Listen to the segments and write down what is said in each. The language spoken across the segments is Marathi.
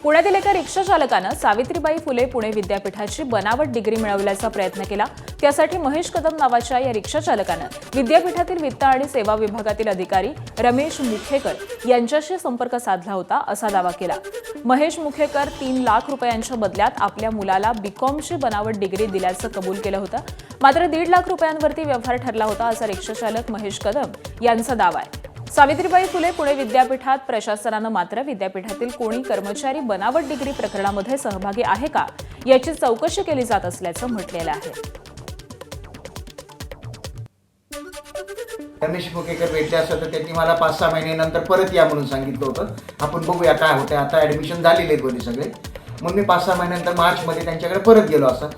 पुण्यातील एका रिक्षा चालकानं सावित्रीबाई फुले पुणे विद्यापीठाची बनावट डिग्री मिळवण्याचा प्रयत्न केला। त्यासाठी महेश कदम नावाच्या या रिक्षा चालकानं विद्यापीठातील वित्त आणि सेवा विभागातील अधिकारी रमेश मुखेकर यांच्याशी संपर्क साधला होता असा दावा केला। महेश मुखेकर 3 लाख रुपयांच्या बदल्यात आपल्या मुलाला बीकॉमची बनावट डिग्री दिल्याचं कबूल केलं होतं। मात्र 1.5 लाख रुपयांवरती व्यवहार ठरला होता असा रिक्षा चालक महेश कदम यांचा दावा आहे। सावित्रीबाई फुले पुणे विद्यापीठात प्रशासनानं मात्र विद्यापीठातील कोणी कर्मचारी बनावट डिग्री प्रकरणामध्ये सहभागी आहे का याची चौकशी केली जात असल्याचं म्हटलेलं आहे। रमेश मुखेकर भेटले असं तर त्यांनी मला 5-6 महिन्यानंतर परत या म्हणून सांगितलं होतं। आपण बघूया काय होतं, आता ॲडमिशन झालेले आहेत कोणी सगळे। मग मी 5-6 महिन्यानंतर मार्चमध्ये त्यांच्याकडे परत गेलो असं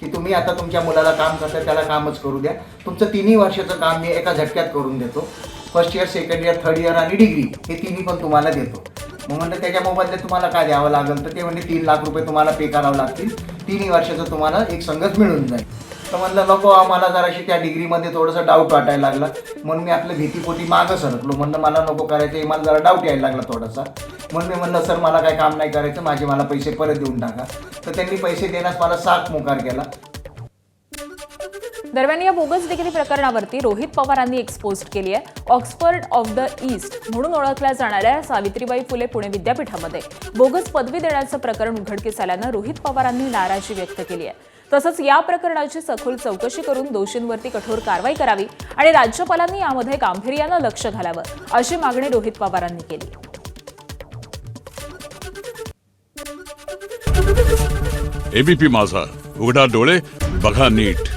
की तुम्ही आता तुमच्या मुलाला काम करता त्याला कामच करू द्या, तुमचं 3 वर्षाचं काम मी एका झटक्यात करून देतो। First year, second year, third year आणि डिग्री हे 3 पण तुम्हाला देतो। मग म्हणलं त्याच्या मोबदल्यात तुम्हाला काय द्यावं लागेल, तर ते म्हणजे 3 लाख रुपये तुम्हाला पे करावं लागतील, 3 वर्षाचं तुम्हाला एक संगत मिळून जाईल। तर म्हणलं नको, आम्हाला जराशी त्या डिग्रीमध्ये थोडंसं डाऊट वाटायला लागला, म्हणून मी आपल्या भीतीपोटी मागं सरकलो। म्हणलं मला नको करायचं, हे मला जरा डाऊट यायला लागला थोडासा। म्हणून मी म्हणलं सर मला काय काम नाही करायचं, मला पैसे परत देऊन टाका। तर त्यांनी पैसे देण्यास मला साथ मोकार केला। दरम्यान या बोगस डिग्री प्रकरणावरती रोहित पवारांनी एक पोस्ट केली आहे। ऑक्सफर्ड ऑफ द ईस्ट म्हणून ओळखल्या जाणाऱ्या सावित्रीबाई फुले पुणे विद्यापीठामध्ये बोगस पदवी देण्याचं प्रकरण उघडकीस आल्यानं रोहित पवारांनी नाराजी व्यक्त केली आहे। तसंच या प्रकरणाची सखोल चौकशी करून दोषींवरती कठोर कारवाई करावी आणि राज्यपालांनी यामध्ये गांभीर्यानं लक्ष घालावं अशी मागणी रोहित पवारांनी केली। एबीपी माझा, उघडा डोळे बघा नीट।